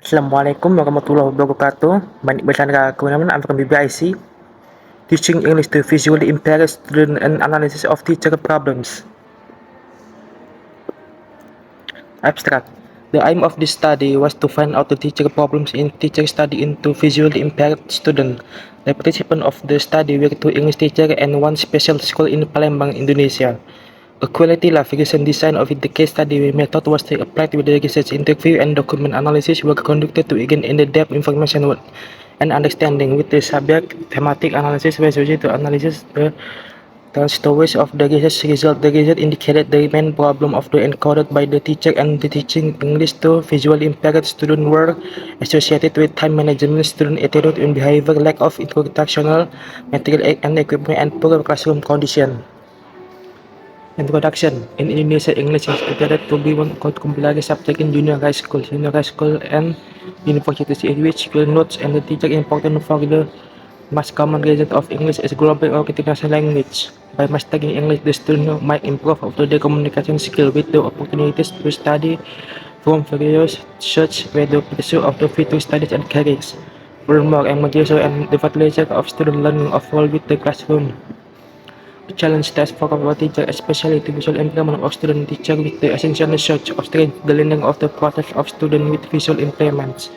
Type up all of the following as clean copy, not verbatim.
Assalamualaikum warahmatullahi wabarakatuh. Balik bersama aku nama I'm from BBIC. Teaching English to visually impaired student and analysis of teacher problems. Abstract. The aim of this study was to find out the teacher problems in teacher study into visually impaired student. The participants of the study were two English teachers and one special school in Palembang, Indonesia. A quality verification design of the case study method was applied with the research interview and document analysis were conducted to gain in-depth information and understanding with the subject thematic analysis was used to analyze the stories of the research result. The result indicated the main problem of the encountered by the teacher and the teaching English to visually impaired students were associated with time management, student attitude and behavior, lack of instructional material and equipment, and poor classroom condition. Introduction. In Indonesia, English is considered to be one compulsory subject in junior high school, senior high school, and universities, in which skill notes and the teacher important for the most common reason of English is global or international language. By mastering English, the student might improve after their communication skill with the opportunities to study from various such where the pursuit of the future studies and careers. Furthermore, and material and the facilitation of student learning of all with the classroom. Challenge test for our teacher, especially the visual impairment of student teacher with the essential research of strength, the learning of the process of student with visual impairments.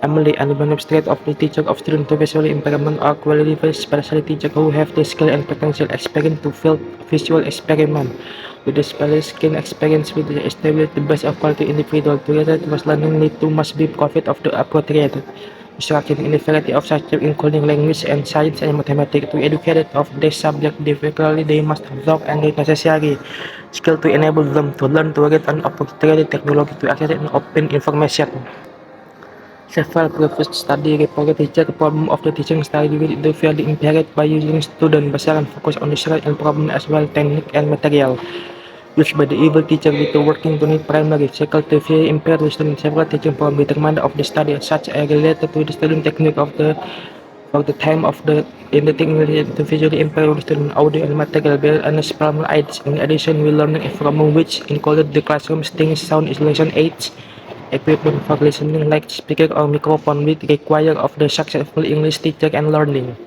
Emily and demonstrate of the teacher of student with visual impairment are qualified special teacher who have the skill and potential experience to fill visual experiment. With the special skill experience with the establish the best of quality individual together was learning need to must be profit of the appropriate instruction in a variety of subjects including language and science and mathematics. To educate of this subject difficultly, they must absorb and the necessary skill to enable them to learn to read and appropriate technology to access and open information. Several previous studies reported teacher problem of the teaching style with the visually impaired by using student berdasarkan focus on research and problem as well technique and material used by the able teacher with the working unit primary cycle to visually impaired student. Several teaching problem determined of the study such as related to the student technique of the time of the in the technique to visually impaired student audio and material bear and problem aids. In addition, we learning from which included the classroom sting sound isolation aids, equipment for listening like speaker or microphone with require of the successful English teacher and learning.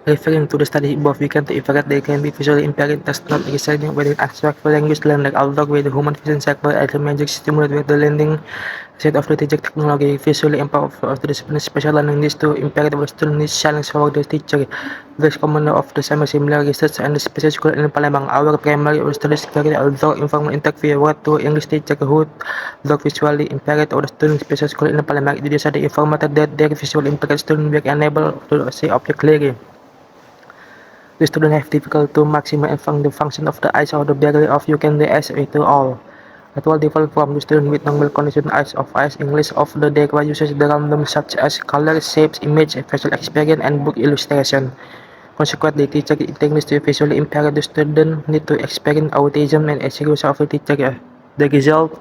Referring to the study above, we can infer they can be visually impaired does not residing within abstract language learning, although with the human vision cycle as a magic stimulate with the learning set of the teacher technology visually empowered of the discipline special learning needs to impair the student needs challenge for the teacher. This common of the similar research and the special school in Palembang. Our primary studies carried outdoor informal interview with two English teachers who look visually impaired or the student special school in Palembang. It decided informated that their visually impaired students were unable to see object clearly. The student have difficulty to maximize the function of the eyes or the barrier of you can the eyes to all. It will differ from the student with normal condition eyes English of the day uses the random such as color, shapes, image, facial experience, and book illustration. Consequently, teacher in English to visually impaired the student need to experience autism and execution of the teacher. The result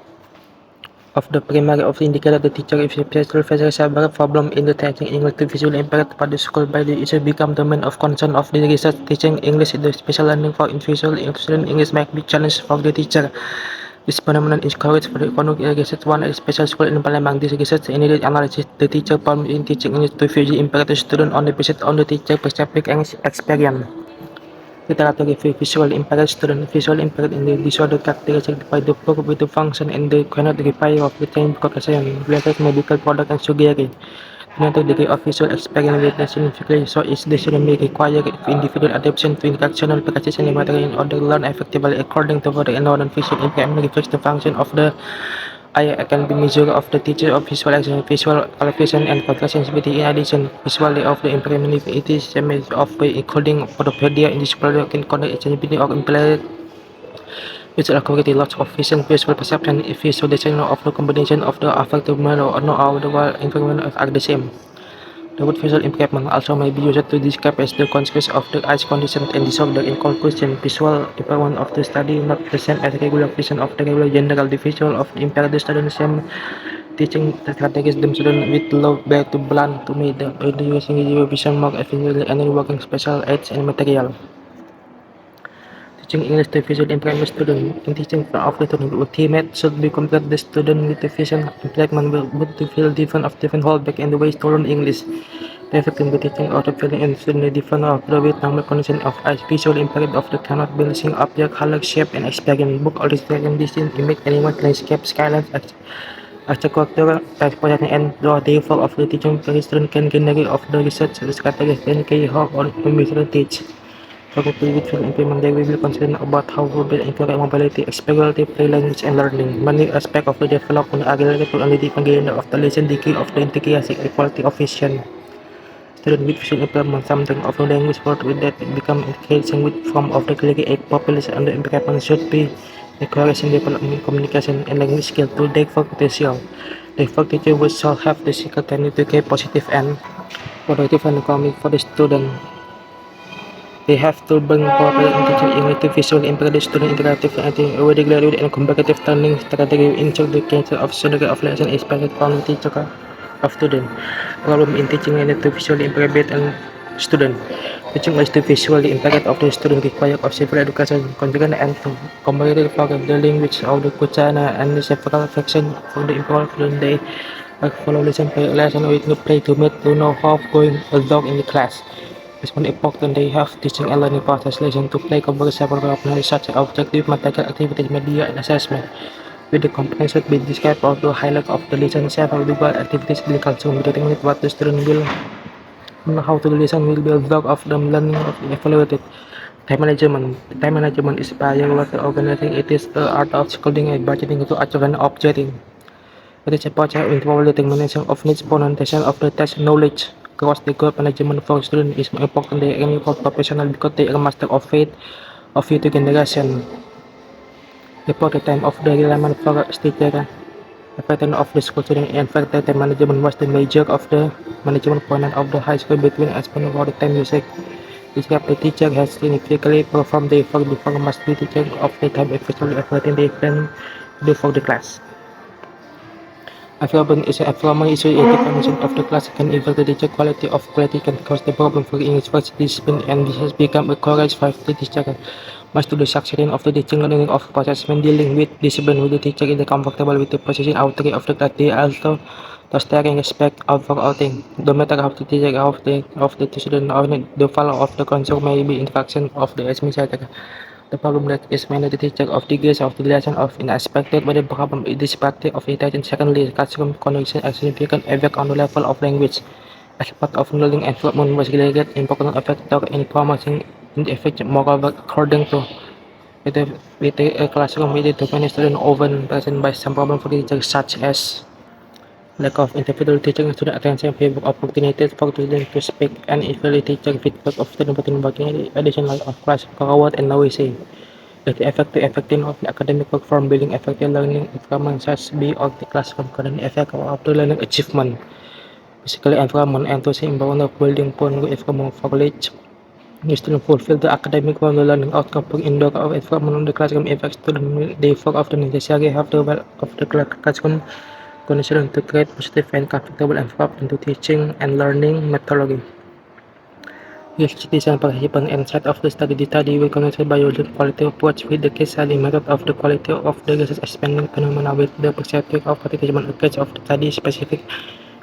of the primary of the indicator the teacher if faces several problem in the teaching English to visually impaired by the school by the issue become the main of concern of the research teaching English. The special learning for visual student English might be challenge for the teacher. This phenomenon is encouraged for the economic research one a special school in Palembang. This research needed analysis the teacher problem in teaching English to visually impaired student on the basis on the teacher perspective and experience. Literature review visual impaired student. Visual impaired in the disorder characterized by the poor visual function and the cannot repair of the time cognition, related medical product and surgery. Another degree of visual experience with the significantly so is the student may require individual adaptation to instructional precision and material in order to learn effectively according to the environment. Visual impairment reflects the function of the eye can be measure of the teacher of visualization, visual qualification and control sensitivity. In addition, visually of the impairment it is a measure of including photopedia in this product can connect sensitivity or impaired visual acuity, loss of vision, visual perception, visualization of the combination of the affected manner or no other environment are the same. The word visual impairment also may be used to describe as the consequence of the eye condition and disorder. In conclusion, visual impairment of the study not the same as regular vision of the regular general. The visual of the impaired student same teaching strategies them student with low back to blunt to make the using vision more efficiently and working special aids and material. Teaching English to visually impaired student. In teaching of the student, ultimate should be complete the student with the vision impairment will to feel different holdback and the ways to learn English. Effective teaching of the feeling and student different of the with number condition of as visually impaired of the cannot be seeing object, color, shape, and experience. Book or description distinct image animal landscape skylines as a character expression and draw therefore of the teaching the student can generate of the research categories and key how on student teach. For complete film implement, they will be concerned about how to build integrate mobility, experiential play language, and learning. Many aspects of the development are related to only the gain of the lesson degree of the integration equality of vision. Student with vision implement something of the language word with that become integration with form of the delegate population and the impairment should be the correction development communication and language skill to develop potential. Therefore, teacher will shall have the skill to get positive and productive and economic for the student. They have to bring forward teaching English to visually impaired student interactive and regularly and competitive learning strategy into the cancel of student of lesson expected from the teacher of student. Problem in teaching English to visually impaired and student. Teaching English to visually impaired of the student require of several education conjugate and to comparative for the language of the Kuchana and the several sections for the important they follow lesson by lesson with no play to meet to know how going along in the class. It's one important they have teaching and learning process lesson to play cover several knowledge such as objective, mathematical activities, media, and assessment. With the components should be described or the highlight of the lesson, several visual activities will consume, determine what the student will know how to listen will be a result of them learning of evaluated. Time management. Time management is by what the organizing it is the art of scheduling and budgeting to achieve an objective. It is a project involving the determination of needs, presentation of the test knowledge. Across the group management for students is more important than any for professional because they are master of faith of future generation. Before the time of the element for teacher, the pattern of the school student and fact that the management was the major of the management point of the high school between exponent for the time music. Describe the teacher has significantly performed the effort before must be teacher of the time effectively operating the plan do for the class. Environment is an environment issue in the condition of the class can impact the teacher quality can cause the problem for English first discipline and this has become a courage for the teacher must do the succeeding of the teaching learning of process when dealing with discipline with the teacher is comfortable with the position outside of the class they also the staring respect overall thing no matter how the teacher of the student or the follow of the concern may be interaction of the administrator. The problem that is mainly the teacher of degrees of the lesson of unexpected but the problem is this practice of attention. Secondly, classroom connection has significant effect on the level of language. As part of learning environment was related important factor in promoting the effect moreover according to with the classroom with the many students often present by some problem for the teacher such as lack of individual teaching student attention, favor opportunities for students to speak, and equally teacher feedback of student working additional of class forward and noisy. The effective of the academic work from building effective learning environment such be of the classroom current effect of the learning achievement. Basically environment and to see inbound of building upon environment for college. The student fulfill the academic one the learning outcome for indoor of environment of the classroom effects student therefore of the necessary have the well of the classroom condition to create positive and comfortable environment to teaching and learning methodology. Yes, citizen participant and set of the study will connect by using quality approach with the case study method of the quality of the research expanding phenomena with the perspective of participant case of the study specific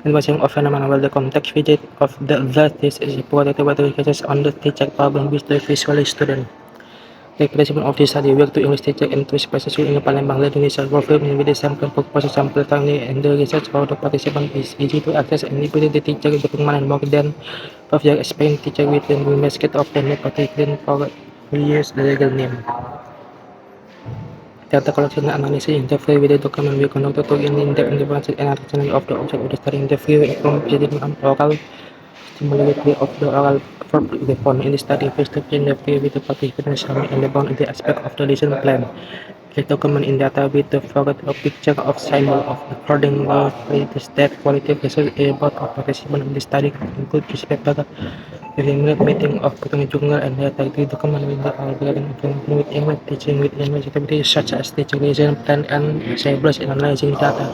involving of phenomena while the context visit of the this is reported by the cases on the teacher problem with the visual student. The participant of this study work to English teacher and to specifically in the Palembang initial workflow with the sample purpose sample timely and the research for the participant is easy to access and ability the teacher getting more than 5 years experience teacher with the basket of the net particular for use the legal name. Data collection and analysis interview with the document we conducted to in-depth intervention and understanding of the object of the study interview from presenting oral similarity of the oral verb the phone in the study phase to interview with the participant summary and the bound in the aspect of the lesson plan. The document in data with the forward a picture of symbol of according the step quality research about of participant in the study include newspaper with the meeting of potong journal and data the document with the algorithm with English teaching with English activities such as teaching lesson plan and syllabus and analyzing data.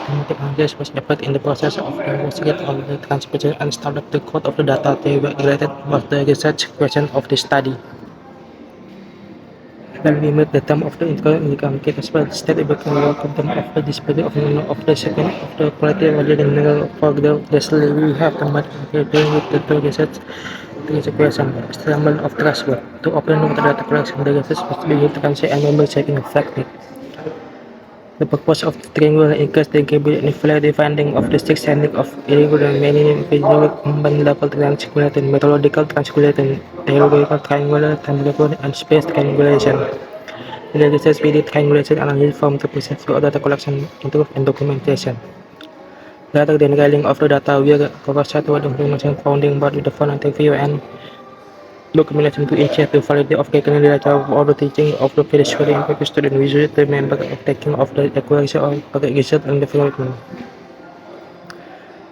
Primitive analysis was effort in the process of investigate all the transcription and started the code of the data they were related was the research question of the study. When we met the time of the income kit as well, state about the welcome them of the display of the second of the quality rather than for the slave we have the money dealing with the targets to question establishment of trustworthy to open the data collection the research must be transparency and member checking effective. The purpose of the triangular includes the capability and validity finding of the six handling of irregular many individual combined level triangulation, methodological triangulation, theoretical triangular, temporal and space triangulation. The research we did triangulation analysis from the process for data collection, interpret and documentation. Rather than relying of the data, we are focused on the information founding both with the phone interview and documentation to ensure the validity of the data of the teaching of the pedagogy and the student visually the member of taking of the accuracy of the research and development.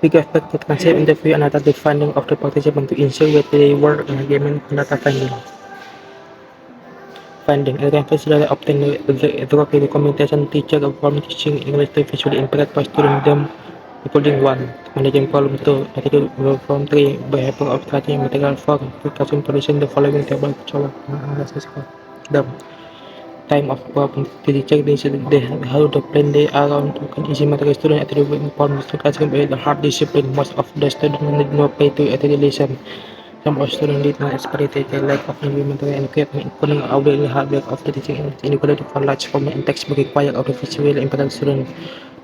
We expect to concept interview and the finding of the participant to ensure that they work in agreement with data finding. A reference data obtained through the documentation teacher from teaching English to visually impaired by student them including 1. Managing problem 2. Attitude from 3. Behavior of studying material 4. Classroom position the following table show analysis for them. Time of problem to teacher they how to plan they around to can easy material student attitude inform to classroom with the hard discipline. Most of the students need no pay to attend lesson. Some of students did not experience the lack of implementation and equipment, including outdated the hardware of the teaching inequality for large format and textbook required of the visually impaired student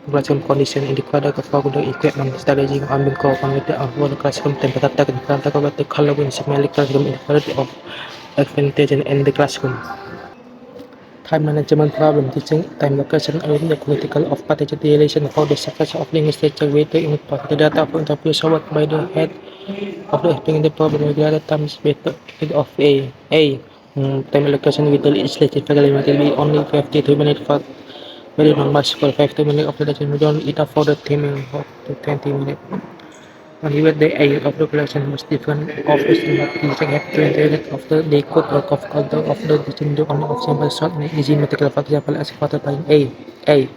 classroom condition in the quadra for the equipment strategy ambing co-connected of the classroom temperature and the color when signal classroom inequality of advantage in the classroom. Time management problem teaching time location and the critical of participation for the success of the English teacher way to import the data for interview solved by the head of the explaining the problem with the other times better of time allocation with the legislative faculty will be only 52 minutes for very normal for 50 minutes of the lesson we don't eat up for the timing of the 20 minutes. Only with the age of the collection was different obviously teaching have to internet of the they could work of culture of the teaching the only of simple short and easy material for example as quoted by A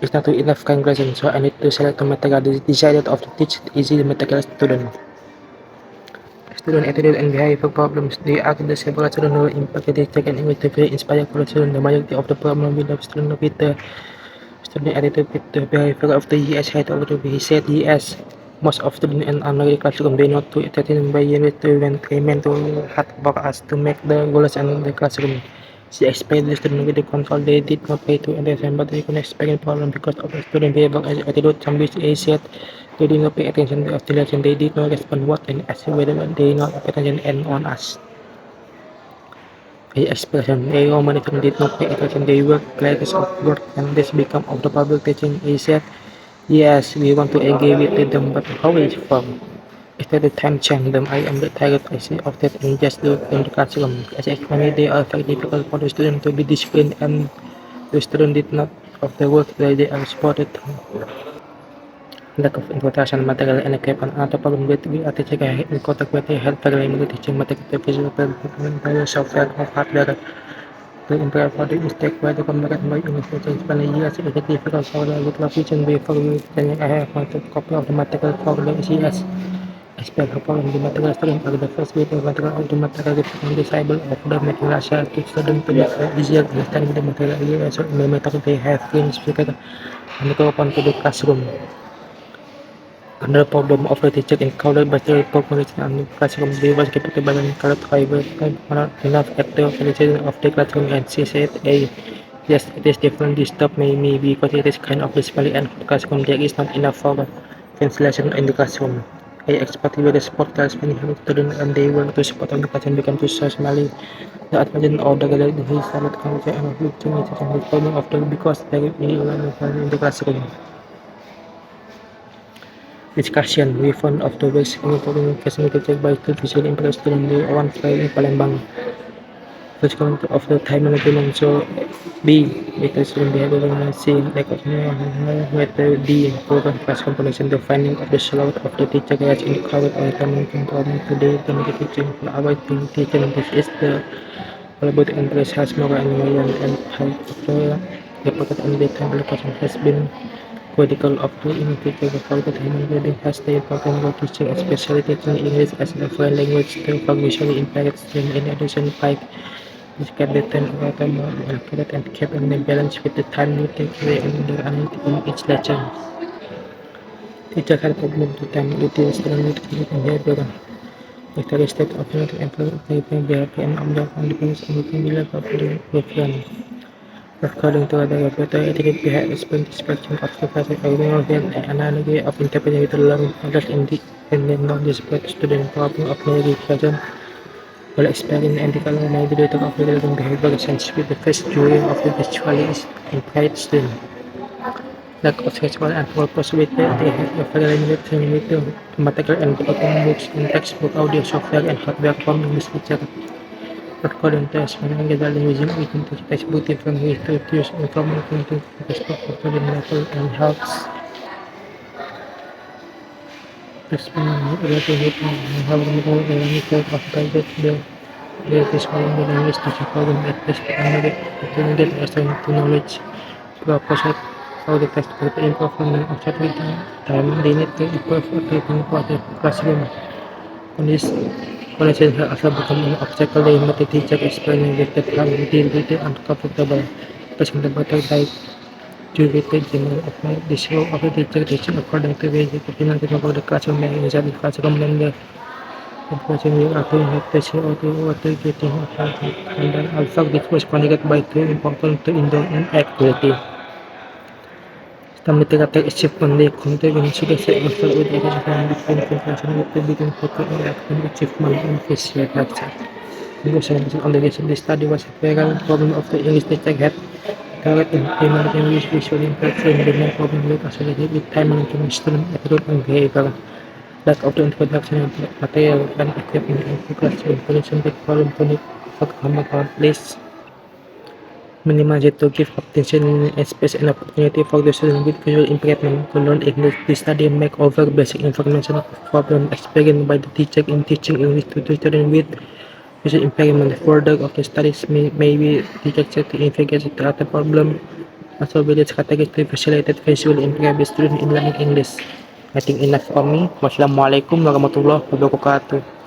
is not enough conclusion so I need to select the material decided of the teach easy material student. Student attitude and behavior problems. They are the several students who impacted the second English to very inspired for student. The majority of the problem with the student with the student attitude with the behavior of the ES head of the he said ES. Most of students in another classroom they not to attend by unit to when payment to hard work us to make the goals in the classroom. She explained the student with the control they did not pay to understand but they couldn't experience problem because of the student behavior attitude. Some which A said they did not pay attention to the lesson. They did not respond what and ask whether they did not pay attention and on us. A expression a Roman did not pay attention. They were classes of work and this become of the public teaching. He said, yes, we want to engage with them, but how is it from? Instead of time change them, I am the target I see of that and just do in the classroom. As I explained, they are very difficult for the student to be disciplined and the student did not of the work that they are supported. Lack of introduction material and equipment. Another problem with we are teaching in contact with the health faculty teaching material visual development software of hardware to improve for the mistake by the combat by investigating Spanish years is difficult for the little vision before we can I have my copy of the material for the CS. Aspect of the material student are the first way to material of the material disabled of the material share to student to make easier understanding the material so in the method they have been speaker and go upon to the classroom. Another problem of the teacher encountered by the population and classroom they was capable by the correct fiber not enough active penetration of the classroom and she said yes it is different this stop me because it is kind of display and classroom there is not enough for ventilation in the classroom. I expected with the support class many students and they were to support on the classroom become too socially the advantage of the gallery he started conversation and looking at the problem of the because they in the classroom. Discussion we found of the ways facilitated by two visually impaired students di one file in Palembang. First comment of the time management so B because student behavior and C lack of method D program class composition the finding of the slot of the teacher class in the crowded or time problem today the teaching for our teaching this is the collaborative interest has more and help the reported and the time allocation has been critical of the individual for the human reading has the important role teaching, especially teaching English as a foreign language to visually impaired students. In addition, 5 which kept the time more accurate and kept in the balance with the time needed to and the analytic in each lesson. Teacher had problem to time details student need to behavior. The study state of not improve behavior and observe and depends on the behavior of the reference. According to the reporter, it behind explained description of the facet of an analogy of interpreting the learning others in the non-disparate student problem of maybe present while explaining the ethical and mediator of the learning behavior sense with the first jury of the visually impaired student. Lack of sexual and purpose with the evaluation with the material and open books and textbook audio software and hardware from English teacher. According to Asman, gathering using within the textbook different ways to use information to textbook for the level and helps explain related how the language of guided the describing the language teaching program at textbook and the assigned to knowledge proposal how the textbook improve from the object with time they need to improve for the classroom. On this condition has also become an obstacle that the teacher explaining with the how to deal with the uncomfortable presentable by due to the general of this role of the teacher teaching according to the opinion of the classroom and inside the classroom and the question you are doing have to show to what to getting and then also this was connected by two important to indoor activity. Stamina therapy achievement they contain sugar set also with the between comparison with the between photo and achievement in physical culture. Because on the lesson the study was a very problem of the English teacher had correct in primary English visual impact and the main problem with associated with time management student attitude and behavior. Lack of the introduction of material and equipment in classroom pollution with problem to need outcome about list. Minimize it to give attention and space and opportunity for the student with visual impairment to learn English to study and make over basic information of problem experienced by the teacher in teaching English to the student with visual impairment. Further of the studies may be directed to investigate the other problem also village categories to facilitate visual impaired student in learning English. I think enough for me. Wassalamualaikum warahmatullahi wabarakatuh.